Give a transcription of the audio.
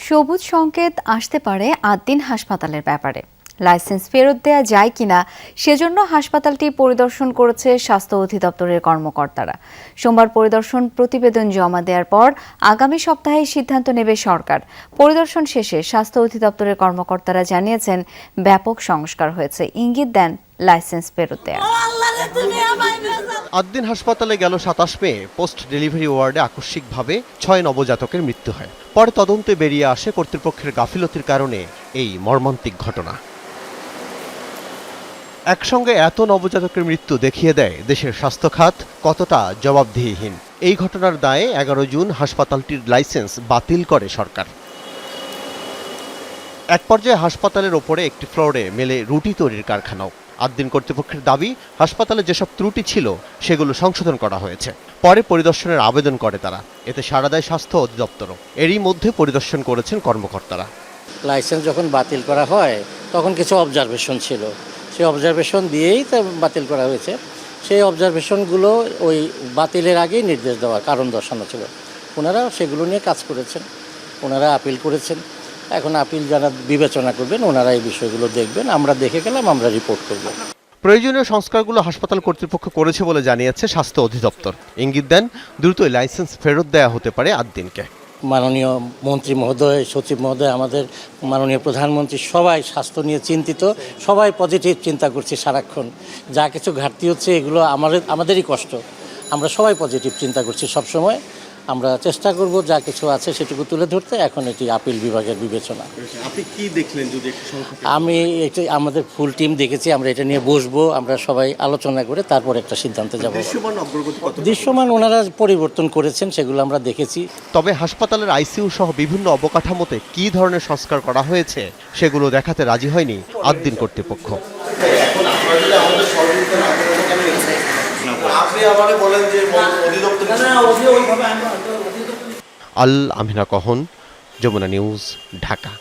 সবুজ সংকেত আসতে পারে আদ্দিন হাসপাতালের ব্যাপারে। লাইসেন্স ফেরত দেয়া যায় কিনা সেজন্য হাসপাতালটি পরিদর্শন করেছে স্বাস্থ্য অধিদপ্তরের কর্মকর্তারা। সোমবার পরিদর্শন প্রতিবেদন জমা দেওয়ার পর আগামী সপ্তাহে সিদ্ধান্ত নেবে সরকার। পরিদর্শন শেষে স্বাস্থ্য অধিদপ্তরের কর্মকর্তারা জানিয়েছেন ব্যাপক সংস্কার হয়েছে, ইঙ্গিত দেন লাইসেন্স ফেরত দেয়া। আদ্দিন হাসপাতালে গেল 27 মে পোস্ট ডেলিভারি ওয়ার্ডে আকস্মিকভাবে 6 নবজাতকের মৃত্যু হয়। পরে তদন্তে বেরিয়ে আসে কর্তৃপক্ষের গাফিলতির কারণে এই মর্মান্তিক ঘটনা। একসঙ্গে এত নবজাতকের মৃত্যু দেখিয়ে দেয় দেশের স্বাস্থ্য খাত কতটা জবাবদিহিহীন। এই ঘটনার দায়ে 11 জুন হাসপাতালটির লাইসেন্স বাতিল করে সরকার। এক পর্যায়ে হাসপাতালের ওপরে একটি ফ্লোরে মেলে রুটি তৈরির কারখানাও। আদ্দিন কর্তৃপক্ষের দাবি, হাসপাতালে যেসব ত্রুটি ছিল সেগুলো সংশোধন করা হয়েছে। পরে পরিদর্শনের আবেদন করে তারা, এতে সাড়া দেয় স্বাস্থ্য অধিদপ্তরও। এরই মধ্যে পরিদর্শন করেছেন কর্মকর্তারা। লাইসেন্স যখন বাতিল করা হয় তখন কিছু অবজারভেশন ছিল, সেই অবজারভেশন দিয়েই তা বাতিল করা হয়েছে। সেই অবজারভেশনগুলো ওই বাতিলের আগেই নির্দেশ দেওয়া কারণ দর্শানো ছিল। ওনারা সেগুলো নিয়ে কাজ করেছেন, ওনারা আপিল করেছেন। এখন আপিল যারা বিবেচনা করবেন ওনারা এই বিষয়গুলো দেখবেন, আমরা দেখে গেলাম, আমরা রিপোর্ট করব। প্রয়োজনীয় সংস্কারগুলো হাসপাতাল কর্তৃপক্ষ করেছে বলে জানিয়েছে স্বাস্থ্য অধিদপ্তর। ইঙ্গিত দেন দ্রুতই লাইসেন্স ফেরত দেওয়া হতে পারে আদ্দিনকে। মাননীয় মন্ত্রী মহোদয়, সচিব মহোদয়, আমাদের মাননীয় প্রধানমন্ত্রী সবাই স্বাস্থ্য নিয়ে চিন্তিত, সবাই পজিটিভ চিন্তা করছি সারাক্ষণ। যা কিছু ঘাটতি হচ্ছে এগুলো আমাদেরই কষ্ট, আমরা সবাই পজিটিভ চিন্তা করছি সবসময়। আমরা চেষ্টা করব যা কিছু আছে সেটুকু তুলে ধরতে। এখন এটি আপিল বিভাগের বিবেচনা। আপনি কি দেখলেন যদি একটু সংক্ষেপে? আমি এটা আমাদের ফুল টিম দেখেছি, আমরা এটা নিয়ে বসবো, আমরা সবাই আলোচনা করে তারপর একটা সিদ্ধান্তে যাব। দৃশ্যমান ওনারা পরিবর্তন করেছেন, সেগুলো আমরা দেখেছি। তবে হাসপাতালের আইসিইউ সহ বিভিন্ন অবকাঠামোতে কী ধরনের সংস্কার করা হয়েছে সেগুলো দেখাতে রাজি হয়নি আদ্দিন কর্তৃপক্ষ। আল আমিনা কহন, যমুনা নিউজ, ঢাকা।